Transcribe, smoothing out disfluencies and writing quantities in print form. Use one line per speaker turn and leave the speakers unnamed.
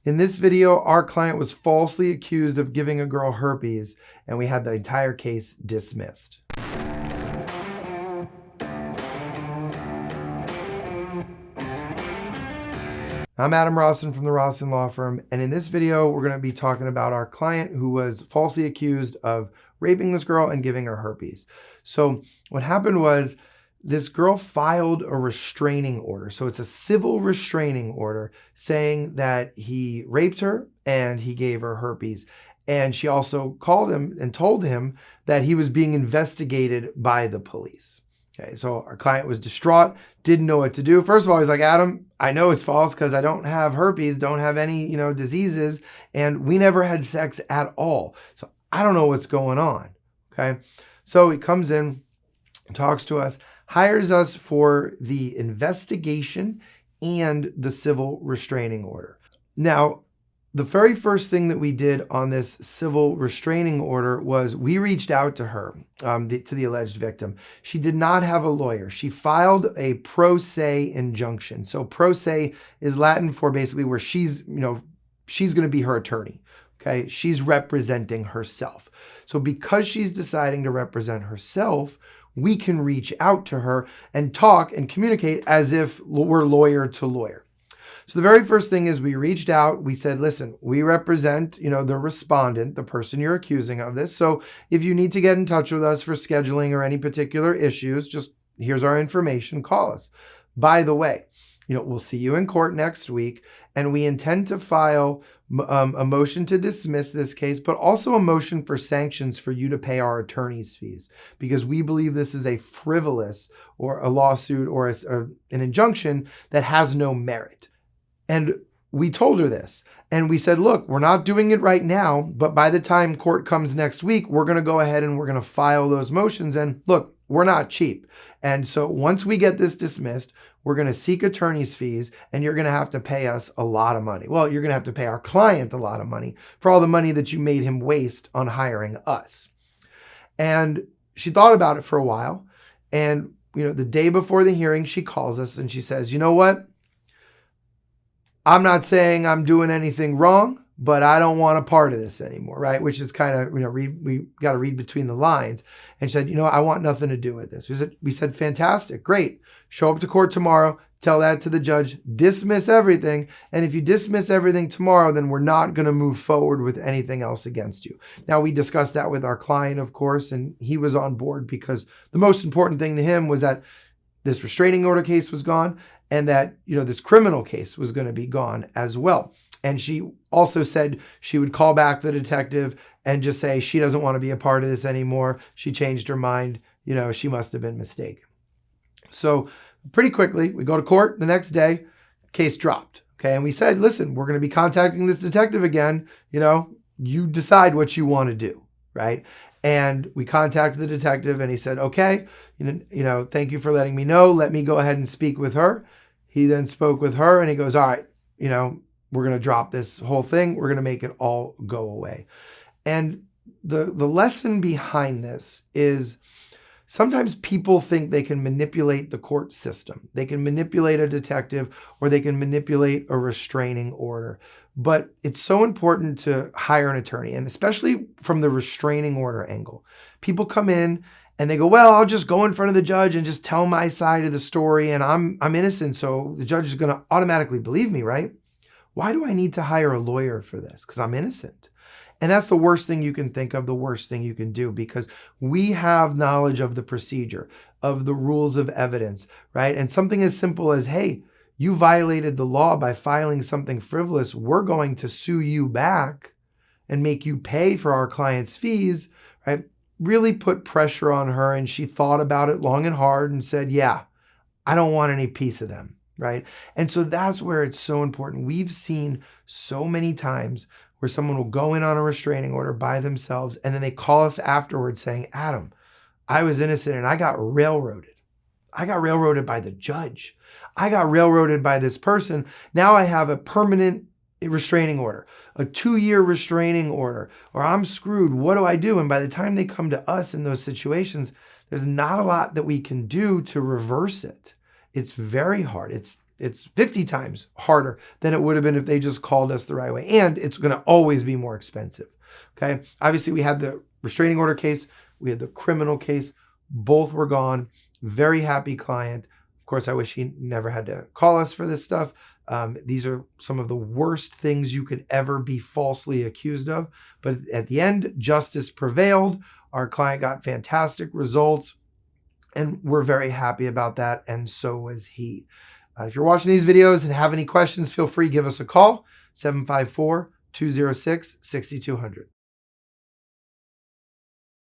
In this video, our client was falsely accused of giving a girl herpes, and we had the entire case dismissed. I'm Adam Rossen from the Rossen Law Firm, and in this video, we're going to be talking about our client who was falsely accused of raping this girl and giving her herpes. So what happened was this girl filed a restraining order. So it's a civil restraining order saying that he raped her and he gave her herpes. And she also called him and told him that he was being investigated by the police. Okay, so our client was distraught, didn't know what to do. First of all, he's like, Adam, I know it's false because I don't have herpes, don't have any, diseases, and we never had sex at all. So I don't know what's going on. Okay, so he comes in, talks to us, hires us for the investigation and the civil restraining order. Now, the very first thing that we did on this civil restraining order was we reached out to her, to the alleged victim. She did not have a lawyer. She filed a pro se injunction. So pro se is Latin for basically where she's going to be her attorney. Okay, she's representing herself. So because she's deciding to represent herself, we can reach out to her and talk and communicate as if we're lawyer to lawyer. So the very first thing is we reached out, we said, listen, we represent, the respondent, the person you're accusing of this. So if you need to get in touch with us for scheduling or any particular issues, just here's our information, call us. By the way, we'll see you in court next week, and we intend to file a motion to dismiss this case, but also a motion for sanctions for you to pay our attorney's fees, because we believe this is a frivolous or a lawsuit or an injunction that has no merit. And we told her this, and we said, look, we're not doing it right now, but by the time court comes next week, we're going to go ahead and we're going to file those motions. And look, we're not cheap. And so once we get this dismissed, we're going to seek attorney's fees, and you're going to have to pay us a lot of money. Well, you're going to have to pay our client a lot of money for all the money that you made him waste on hiring us. And she thought about it for a while. And, the day before the hearing, she calls us and she says, you know what? I'm not saying I'm doing anything wrong, but I don't want a part of this anymore, right? Which is kind of, we got to read between the lines. And she said, I want nothing to do with this. We said, fantastic, great. Show up to court tomorrow, tell that to the judge, dismiss everything. And if you dismiss everything tomorrow, then we're not going to move forward with anything else against you. Now, we discussed that with our client, of course, and he was on board because the most important thing to him was that this restraining order case was gone, and that, this criminal case was going to be gone as well. And she also said she would call back the detective and just say she doesn't want to be a part of this anymore. She changed her mind. She must have been mistaken. So pretty quickly, we go to court the next day, case dropped. Okay. And we said, listen, we're going to be contacting this detective again. You decide what you want to do. Right. And we contacted the detective and he said, okay, thank you for letting me know. Let me go ahead and speak with her. He then spoke with her and he goes, all right, we're going to drop this whole thing. We're going to make it all go away. And the lesson behind this is sometimes people think they can manipulate the court system. They can manipulate a detective or they can manipulate a restraining order. But it's so important to hire an attorney, and especially from the restraining order angle. People come in and they go, well, I'll just go in front of the judge and just tell my side of the story, and I'm innocent, so the judge is going to automatically believe me, right? Why do I need to hire a lawyer for this? Because I'm innocent. And that's the worst thing you can think of, the worst thing you can do, because we have knowledge of the procedure, of the rules of evidence, right? And something as simple as, hey, you violated the law by filing something frivolous. We're going to sue you back and make you pay for our client's fees, right? Really put pressure on her. And she thought about it long and hard and said, yeah, I don't want any piece of them, right? And so that's where it's so important. We've seen so many times where someone will go in on a restraining order by themselves and then they call us afterwards saying, Adam, I was innocent and I got railroaded. I got railroaded by the judge. I got railroaded by this person. Now I have a permanent restraining order, a 2-year restraining order, or I'm screwed. What do I do? And by the time they come to us in those situations, there's not a lot that we can do to reverse it. It's very hard. it's 50 times harder than it would have been if they just called us the right way. And it's going to always be more expensive. Okay. Obviously, we had the restraining order case. We had the criminal case. Both were gone. Very happy client. Of course, I wish he never had to call us for this stuff. These are some of the worst things you could ever be falsely accused of. But at the end, justice prevailed. Our client got fantastic results. And we're very happy about that. And so was he. If you're watching these videos and have any questions, feel free to give us a call, 754-206-6200.